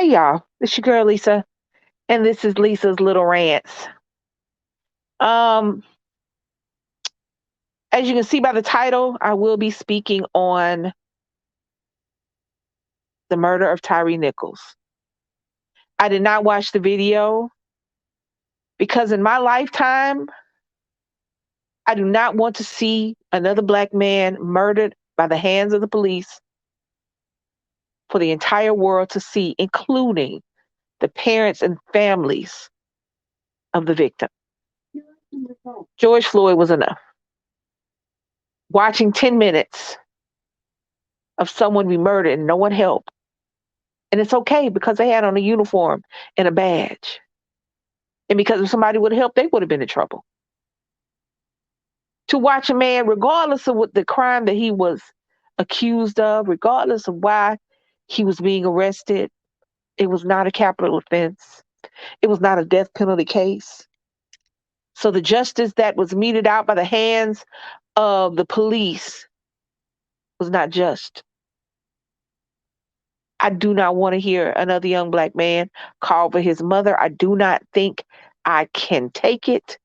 Hey y'all, it's your girl Lisa, and this is Lisa's Little Rants. Um, as you can see by the title, I will be speaking on the murder of Tyre Nichols. I did not watch the video because in my lifetime, I do not want to see another black man murdered by the hands of the police for the entire world to see, including the parents and families of the victim. George Floyd was enough. Watching 10 minutes of someone be murdered and no one helped. And it's okay because they had on a uniform and a badge. And because if somebody would have helped, they would have been in trouble. To watch a man, regardless of what the crime that he was accused of, regardless of why he was being arrested, it was not a capital offense. It was not a death penalty case. So the justice that was meted out by the hands of the police was not just. I do not want to hear another young black man call for his mother. I do not think I can take it,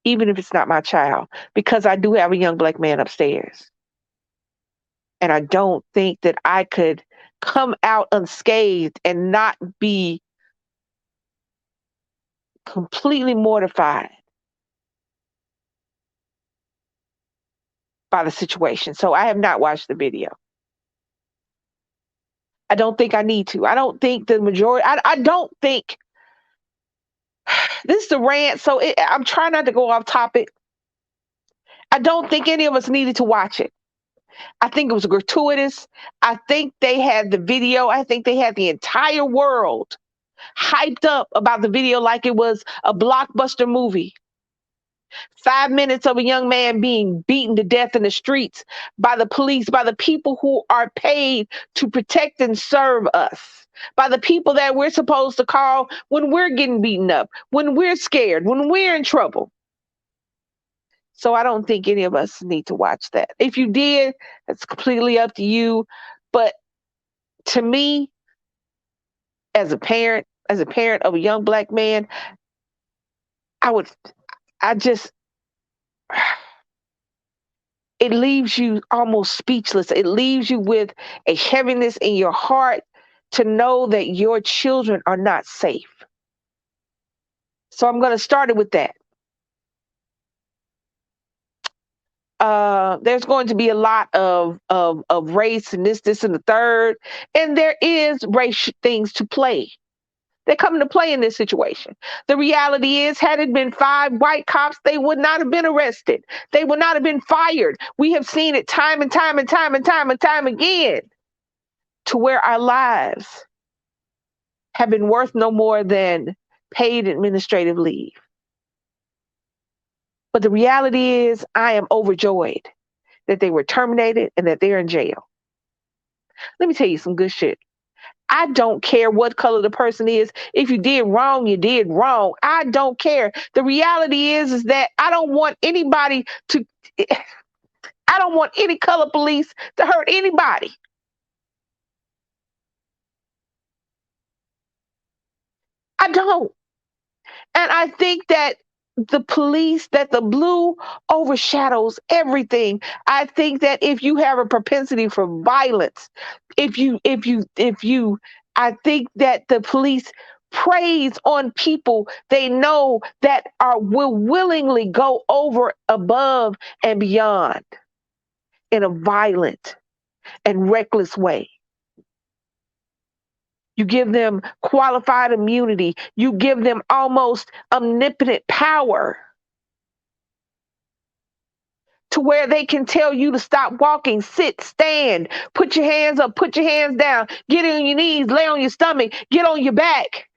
even if it's not my child, because I do have a young black man upstairs. And I don't think that I could come out unscathed and not be completely mortified by the situation. So I have not watched the video. I don't think I need to. I don't think the majority, I don't think this is the rant. So I'm trying not to go off topic. I don't think any of us needed to watch it. I think it was gratuitous. I think they had the video. I think they had the entire world hyped up about the video like it was a blockbuster movie. 5 minutes of a young man being beaten to death in the streets by the police, by the people who are paid to protect and serve us, by the people that we're supposed to call when we're getting beaten up, when we're scared, when we're in trouble. So I don't think any of us need to watch that. If you did, it's completely up to you. But to me, as a parent of a young black man, I would, I just, it leaves you almost speechless. It leaves you with a heaviness in your heart to know that your children are not safe. So I'm going to start it with that. There's going to be a lot of race and this, and the third. And there is race things to play. They come into play in this situation. The reality is, had it been 5 white cops, they would not have been arrested. They would not have been fired. We have seen it time and time and time and time and time again, to where our lives have been worth no more than paid administrative leave. But the reality is, I am overjoyed that they were terminated and that they're in jail. Let me tell you some good shit. I don't care what color the person is. If you did wrong, you did wrong. I don't care. The reality is that I don't want anybody to, I don't want any color police to hurt anybody. I don't. And I think that the police, that the blue overshadows everything. I think that if you have a propensity for violence, I think that the police preys on people they know that will willingly go over, above, and beyond in a violent and reckless way. You give them qualified immunity. You give them almost omnipotent power to where they can tell you to stop walking, sit, stand, put your hands up, put your hands down, get on your knees, lay on your stomach, get on your back.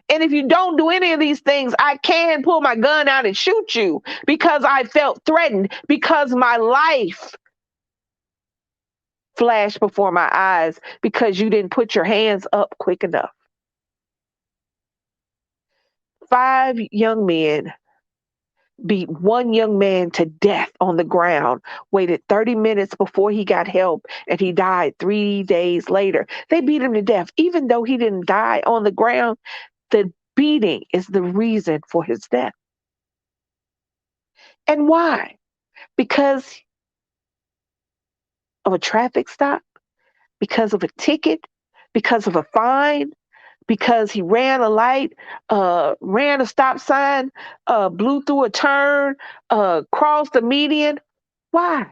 And if you don't do any of these things, I can pull my gun out and shoot you because I felt threatened, because my life flashed before my eyes because you didn't put your hands up quick enough. 5 young men beat one young man to death on the ground, waited 30 minutes before he got help, and he died 3 days later. They beat him to death. Even though he didn't die on the ground, the beating is the reason for his death. And why? Because of a traffic stop, because of a ticket, because of a fine, because he ran a light, ran a stop sign, blew through a turn, crossed the median. Why?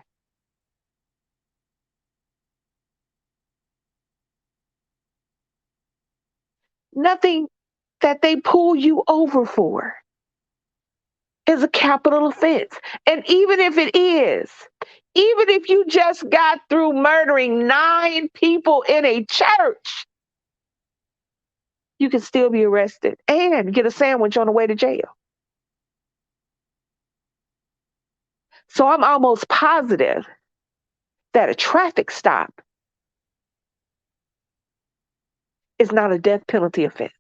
Nothing that they pull you over for is a capital offense. And even if it is, even if you just got through murdering 9 people in a church, you can still be arrested and get a sandwich on the way to jail. So I'm almost positive that a traffic stop is not a death penalty offense.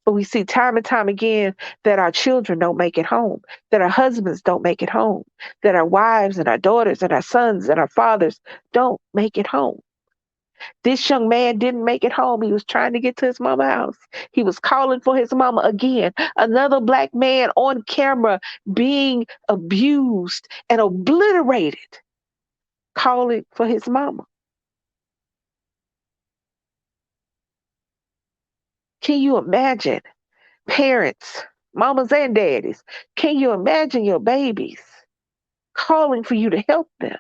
But we see time and time again that our children don't make it home, that our husbands don't make it home, that our wives and our daughters and our sons and our fathers don't make it home. This young man didn't make it home. He was trying to get to his mama's house. He was calling for his mama again. Another black man on camera being abused and obliterated, calling for his mama. Can you imagine parents, mamas and daddies? Can you imagine your babies calling for you to help them?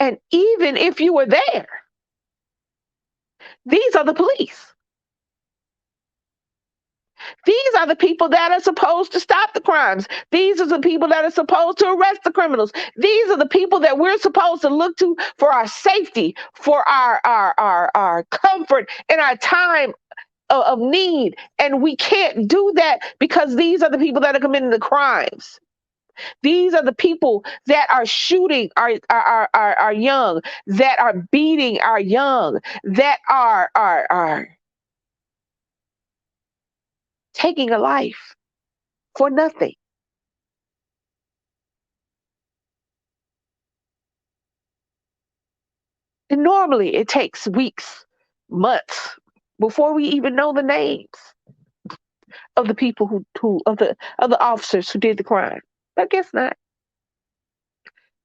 And even if you were there, these are the police. These are the people that are supposed to stop the crimes. These are the people that are supposed to arrest the criminals. These are the people that we're supposed to look to for our safety, for our comfort in our time of need. And we can't do that because these are the people that are committing the crimes. These are the people that are shooting our young, that are beating our young, that are taking a life for nothing. And normally it takes weeks, months before we even know the names of the people who of the officers who did the crime. But guess not.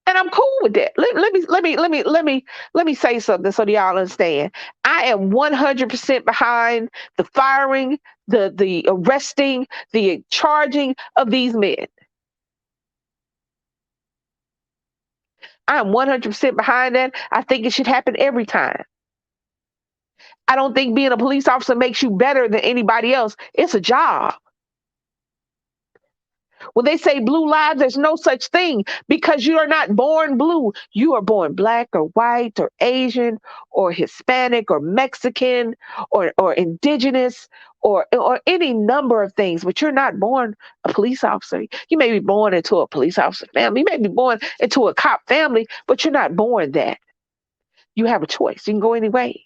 And I'm cool with that. Let me say something so that y'all understand. I am 100% behind the firing, the arresting, the charging of these men. I'm 100% behind that. I think it should happen every time. I don't think being a police officer makes you better than anybody else. It's a job. When they say blue lives, there's no such thing because you are not born blue. You are born black or white or Asian or Hispanic or Mexican or indigenous or any number of things, but you're not born a police officer. You may be born into a police officer family. You may be born into a cop family, but you're not born that. You have a choice. You can go any way.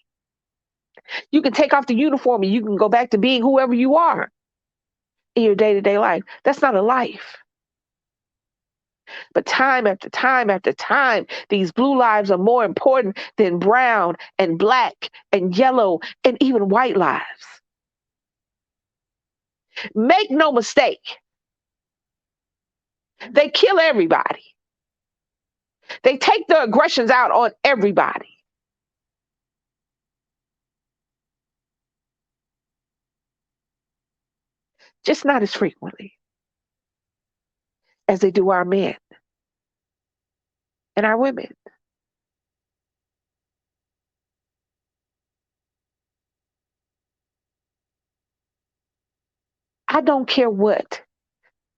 You can take off the uniform and you can go back to being whoever you are in your day to day life. That's not a life. But time after time after time, these blue lives are more important than brown and black and yellow and even white lives. Make no mistake, they kill everybody. They take their aggressions out on everybody. Just not as frequently as they do our men and our women. I don't care what.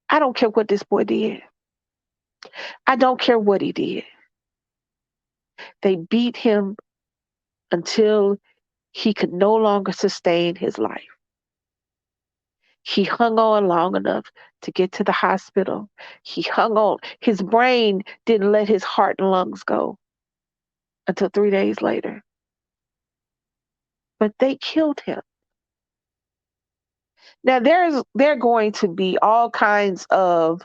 I don't care what this boy did. I don't care what he did. They beat him until he could no longer sustain his life. He hung on long enough to get to the hospital. He hung on. His brain didn't let his heart and lungs go until 3 days later. But they killed him. Now there are going to be all kinds of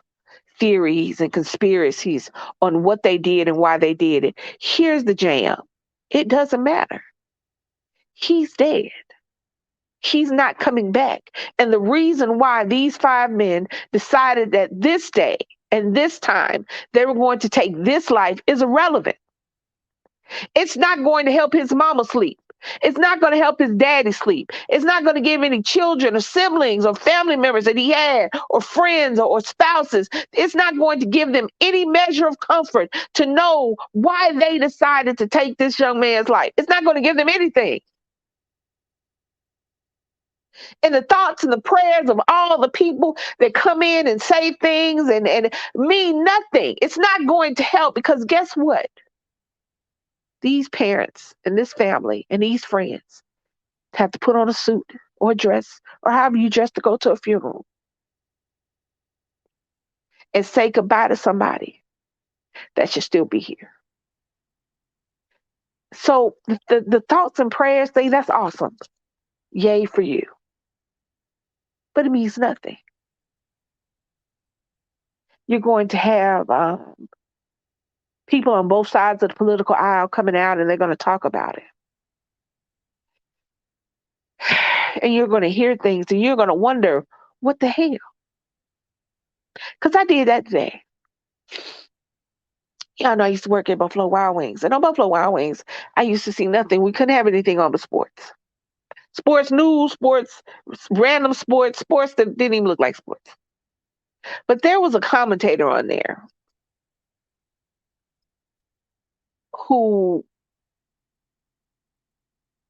theories and conspiracies on what they did and why they did it. Here's the jam. It doesn't matter. He's dead. He's not coming back. And the reason why these five men decided that this day and this time they were going to take this life is irrelevant. It's not going to help his mama sleep. It's not going to help his daddy sleep. It's not going to give any children or siblings or family members that he had or friends or spouses. It's not going to give them any measure of comfort to know why they decided to take this young man's life. It's not going to give them anything. And the thoughts and the prayers of all the people that come in and say things and mean nothing. It's not going to help because guess what? These parents and this family and these friends have to put on a suit or a dress or however you dress to go to a funeral and say goodbye to somebody that should still be here. So the thoughts and prayers thing, that's awesome. Yay for you. But it means nothing. You're going to have people on both sides of the political aisle coming out and they're going to talk about it. And you're going to hear things and you're going to wonder, what the hell? Because I did that today. Yeah, I know I used to work at Buffalo Wild Wings. And on Buffalo Wild Wings, I used to see nothing. We couldn't have anything on the sports. Sports news, sports, random sports, sports that didn't even look like sports. But there was a commentator on there who,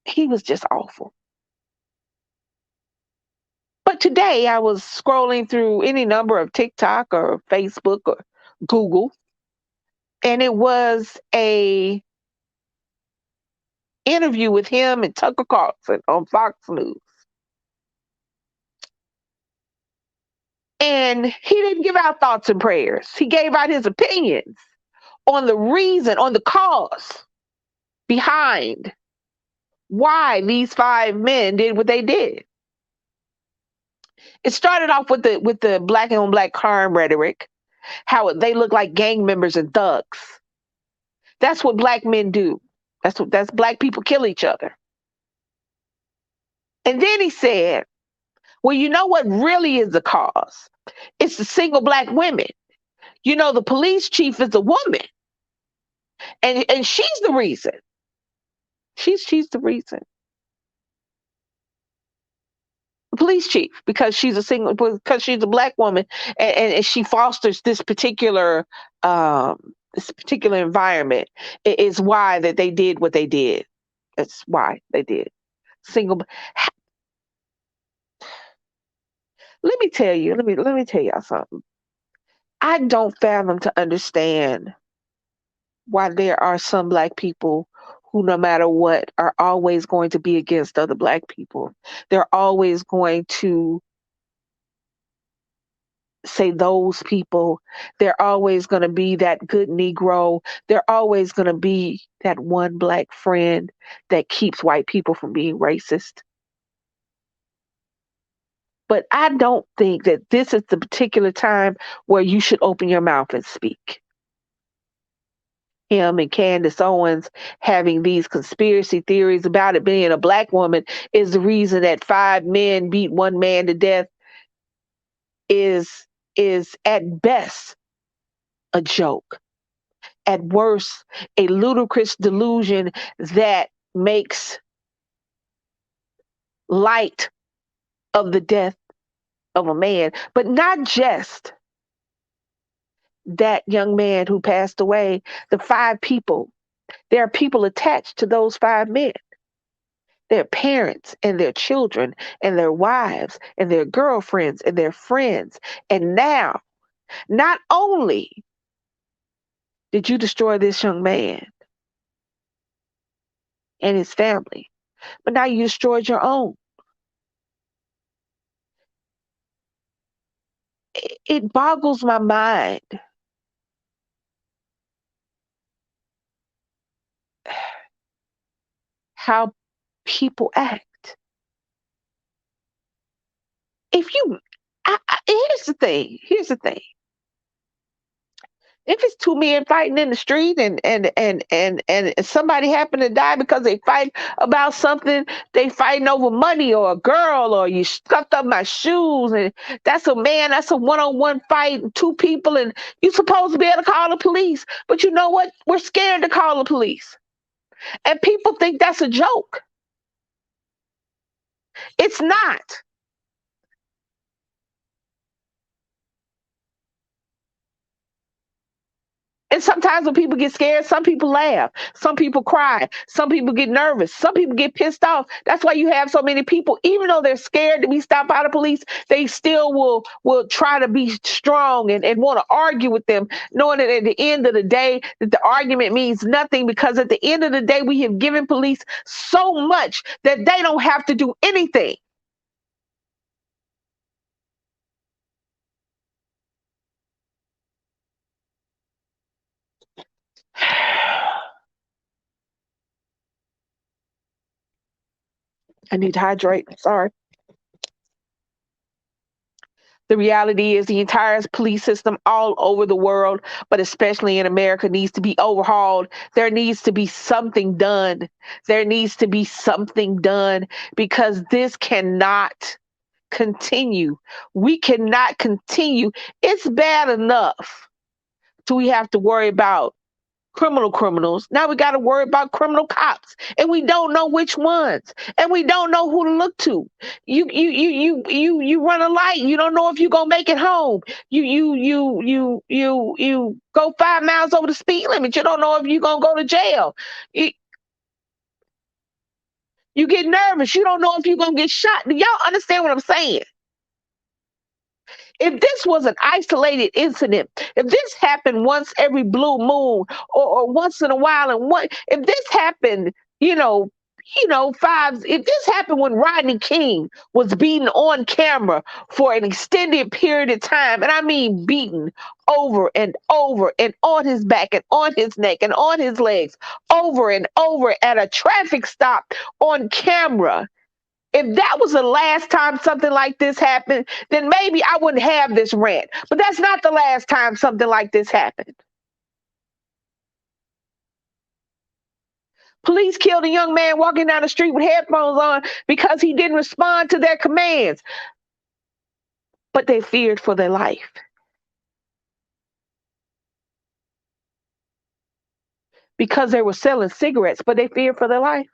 he was just awful. But today I was scrolling through any number of TikTok or Facebook or Google, and it was a interview with him and Tucker Carlson on Fox News. And he didn't give out thoughts and prayers. He gave out his opinions on the reason, on the cause behind why these five men did what they did. It started off with the black on black crime rhetoric, how they look like gang members and thugs. That's what black men do. That's black people kill each other. And then he said, well, you know what really is the cause? It's the single black women. You know, the police chief is a woman. And she's the reason. She's the reason. The police chief, because she's a black woman and she fosters this particular environment is why that they did what they did. That's why they did. Single let me tell y'all something. I don't fathom to understand why there are some black people who, no matter what, are always going to be against other black people. They're always going to say those people. They're always going to be that good Negro. They're always going to be that one black friend that keeps white people from being racist. But I don't think that this is the particular time where you should open your mouth and speak. Him and Candace Owens having these conspiracy theories about it being a black woman is the reason that five men beat one man to death is at best a joke. At worst, a ludicrous delusion that makes light of the death of a man, but not just that young man who passed away, the five people. There are people attached to those five men. Their parents and their children and their wives and their girlfriends and their friends. And now, not only did you destroy this young man and his family, but now you destroyed your own. It boggles my mind how people act. if you, here's the thing. Here's the thing. If it's two men fighting in the street and somebody happened to die because they fight about something, they fighting over money or a girl or you scuffed up my shoes and that's a man, that's a one-on-one fight, two people, and you're supposed to be able to call the police. But you know what? We're scared to call the police. And people think that's a joke. It's not. And sometimes when people get scared, some people laugh, some people cry, some people get nervous, some people get pissed off. That's why you have so many people, even though they're scared to be stopped by the police, they still will try to be strong and want to argue with them, knowing that at the end of the day that the argument means nothing, because at the end of the day we have given police so much that they don't have to do anything. I need to hydrate. Sorry. The reality is the entire police system all over the world, but especially in America, needs to be overhauled. There needs to be something done. There needs to be something done because this cannot continue. We cannot continue. It's bad enough. Do we have to worry about criminals? Now we got to worry about criminal cops, and we don't know which ones, and we don't know who to look to. You run a light, you don't know if you're gonna make it home. You go 5 miles over the speed limit, you don't know if you're gonna go to jail. you, you get nervous, you don't know if you're gonna get shot. Do y'all understand what I'm saying? If this was an isolated incident, if this happened once every blue moon, or once in a while, and if this happened, if this happened when Rodney King was beaten on camera for an extended period of time, and I mean beaten over and over and on his back and on his neck and on his legs over and over at a traffic stop on camera, if that was the last time something like this happened, then maybe I wouldn't have this rant. But that's not the last time something like this happened. Police killed a young man walking down the street with headphones on because he didn't respond to their commands. But they feared for their life. Because they were selling cigarettes, but they feared for their life.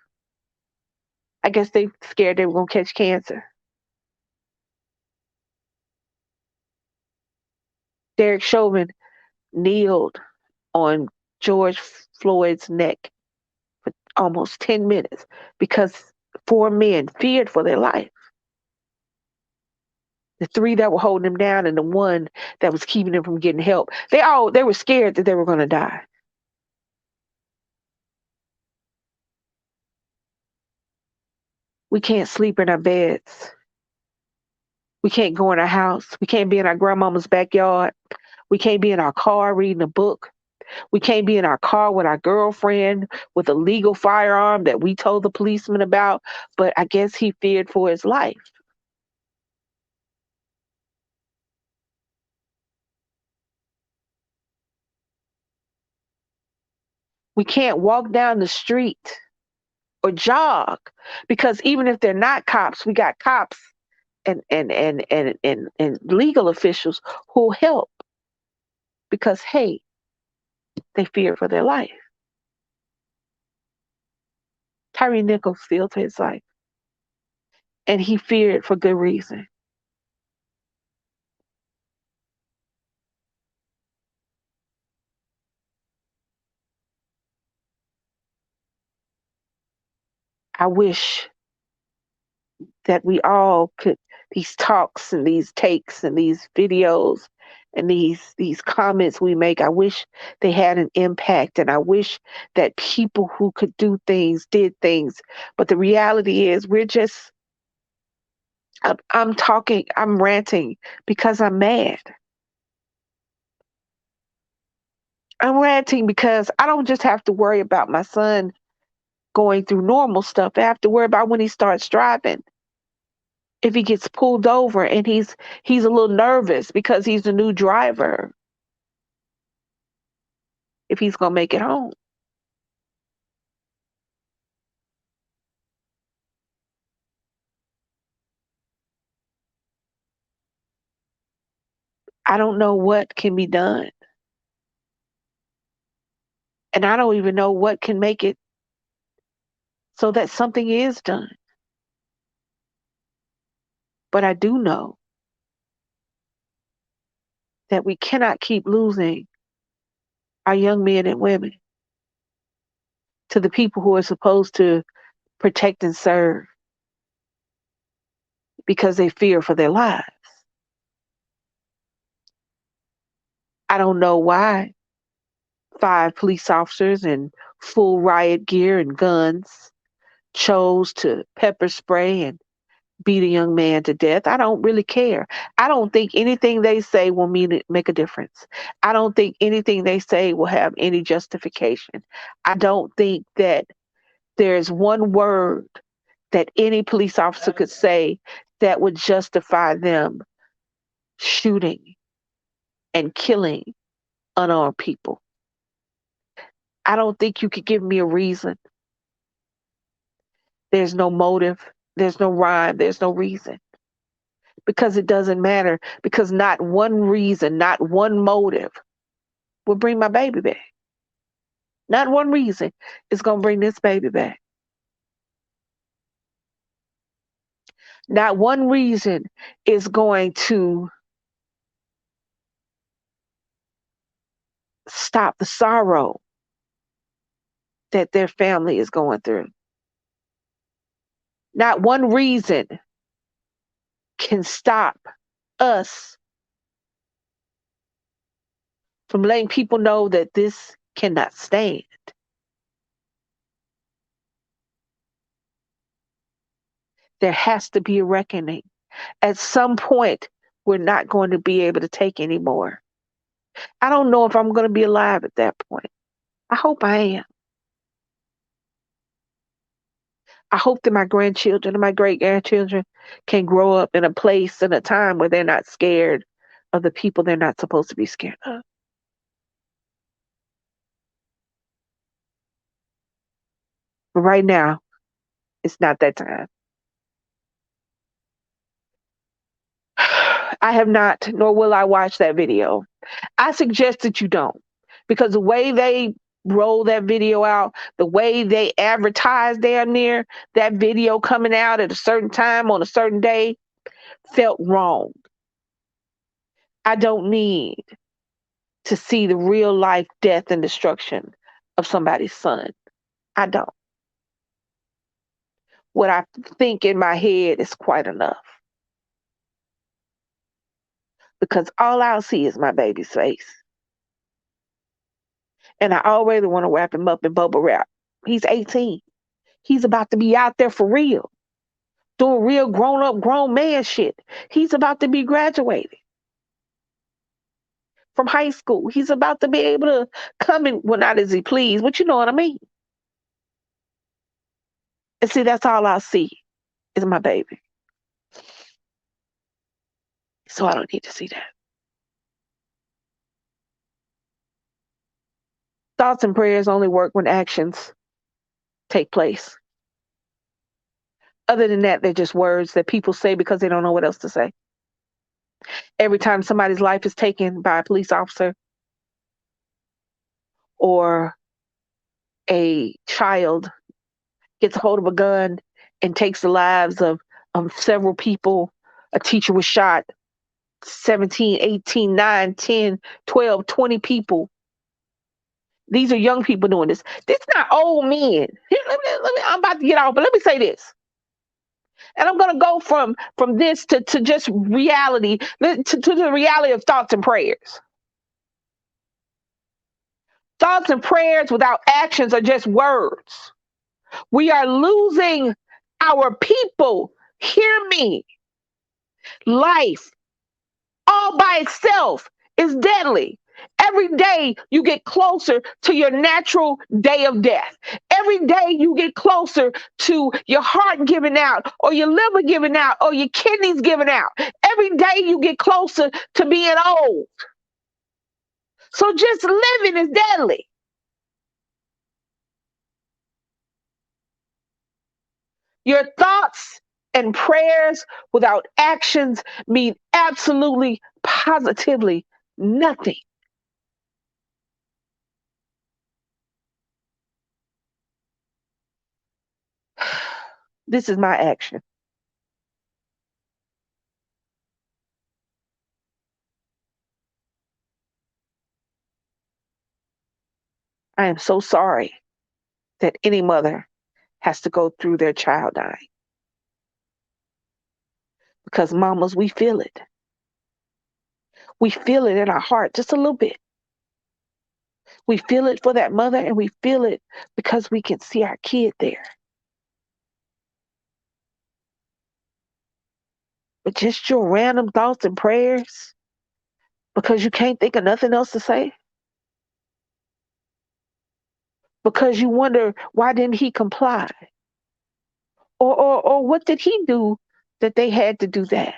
I guess they scared they were going to catch cancer. Derek Chauvin kneeled on George Floyd's neck for almost 10 minutes because 4 men feared for their life. The 3 that were holding him down and the 1 that was keeping him from getting help. They were scared that they were going to die. We can't sleep in our beds. We can't go in our house. We can't be in our grandmama's backyard. We can't be in our car reading a book. We can't be in our car with our girlfriend with a legal firearm that we told the policeman about, but I guess he feared for his life. We can't walk down the street or jog because even if they're not cops, we got cops and legal officials who help because hey, they fear for their life. Tyre Nichols feared for his life, and he feared for good reason. I wish that we all could, these talks and these takes and these videos and these comments we make, I wish they had an impact, and I wish that people who could do things did things. But the reality is we're just, I'm talking, I'm ranting because I'm mad. I'm ranting because I don't just have to worry about my son going through normal stuff. I have to worry about when he starts driving. if he gets pulled over and he's a little nervous because he's a new driver, if he's gonna make it home. I don't know what can be done. And I don't even know what can make it so that something is done. But I do know that we cannot keep losing our young men and women to the people who are supposed to protect and serve because they fear for their lives. I don't know why 5 police officers in full riot gear and guns chose to pepper spray and beat a young man to death. I don't really care. I don't think anything they say will make a difference. I don't think anything they say will have any justification. I don't think that there's one word that any police officer could say that would justify them shooting and killing unarmed people. I don't think you could give me a reason. There's no motive, there's no rhyme, there's no reason. Because it doesn't matter. Because not one reason, not one motive will bring my baby back. Not one reason is going to bring this baby back. Not one reason is going to stop the sorrow that their family is going through. Not one reason can stop us from letting people know that this cannot stand. There has to be a reckoning. At some point, we're not going to be able to take anymore. I don't know if I'm going to be alive at that point. I hope I am. I hope that my grandchildren and my great grandchildren can grow up in a place and a time where they're not scared of the people they're not supposed to be scared of. But right now, it's not that time. I have not, nor will I watch that video. I suggest that you don't, because the way they roll that video out, the way they advertise down there, that video coming out at a certain time on a certain day felt wrong. I don't need to see the real life death and destruction of somebody's son. I don't. What I think in my head is quite enough. Because all I'll see is my baby's face. And I already want to wrap him up in bubble wrap. He's 18. He's about to be out there for real, doing real grown up, grown man shit. He's about to be graduating from high school. He's about to be able to come in, well, not as he please, but you know what I mean. And see, that's all I see is my baby. So I don't need to see that. Thoughts and prayers only work when actions take place. Other than that, they're just words that people say because they don't know what else to say. Every time somebody's life is taken by a police officer or a child gets a hold of a gun and takes the lives of several people, a teacher was shot, 17, 18, 9, 10, 12, 20 people. These are young people doing this. This is not old men. Here, I'm about to get off, but let me say this. And I'm going to go from this to just reality, to the reality of thoughts and prayers. Thoughts and prayers without actions are just words. We are losing our people. Hear me. Life all by itself is deadly. Every day you get closer to your natural day of death. Every day you get closer to your heart giving out, or your liver giving out, or your kidneys giving out. Every day you get closer to being old. So just living is deadly. Your thoughts and prayers without actions mean absolutely, positively nothing. This is my action. I am so sorry that any mother has to go through their child dying. Because mamas, we feel it. We feel it in our heart just a little bit. We feel it for that mother, and we feel it because we can see our kid there. But just your random thoughts and prayers because you can't think of nothing else to say. Because you wonder, why didn't he comply? Or what did he do that they had to do that?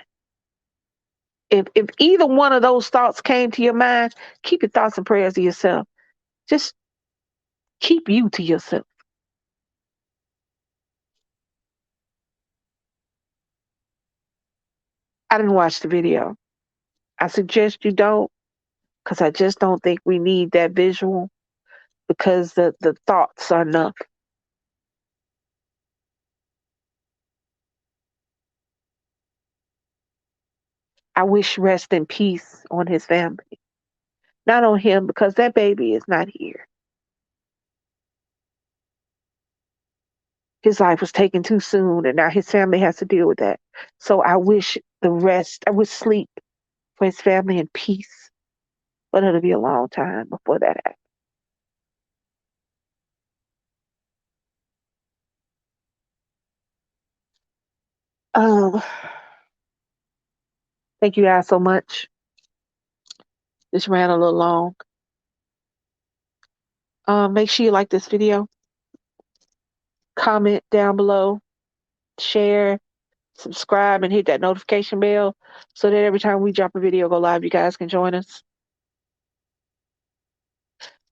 If either one of those thoughts came to your mind, keep your thoughts and prayers to yourself. Just keep you to yourself. I didn't watch the video. I suggest you don't, because I just don't think we need that visual, because the thoughts are enough. I wish rest and peace on his family. Not on him, because that baby is not here. His life was taken too soon, and now his family has to deal with that. So I wish the rest, I wish sleep for his family and peace. But it'll be a long time before that happens. Um, Thank you guys so much. This ran a little long. Make sure you like this video, comment down below, share, subscribe, and hit that notification bell so that every time we drop a video go live, you guys can join us.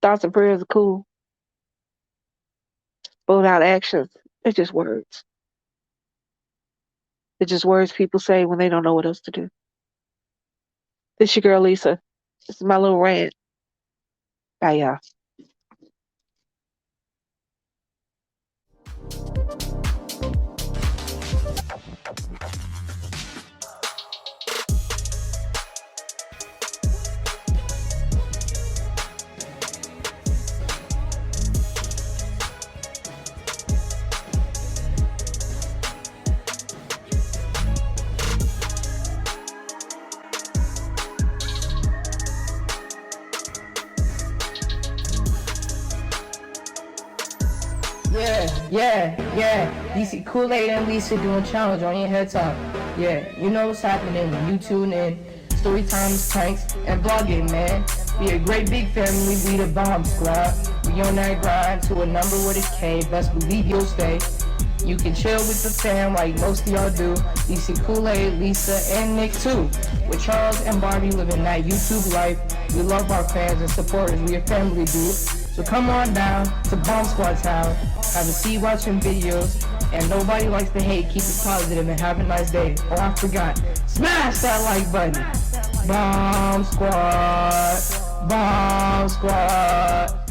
Thoughts and prayers are cool, but without actions, it's just words. It's just words people say when they don't know what else to do. This is your girl Lisa. This is my little rant. Bye, y'all. Yeah. You see KOOLAID and Lisa doing challenge on your head top. Yeah, you know what's happening when you tune in. Story times, pranks, and blogging, man. Be a great big family, we the bomb squad. We on that grind to a number with a K, best believe you'll stay. You can chill with the fam like most of y'all do. You see KOOLAID, Lisa, and Nick too. With Charles and Barbie living that YouTube life. We love our fans and supporters, we a family, dude. So come on down to Bomb Squad Town, have a seat watching videos, and nobody likes to hate, keep it positive and have a nice day. Oh, I forgot, smash that like button. Bomb Squad, Bomb Squad.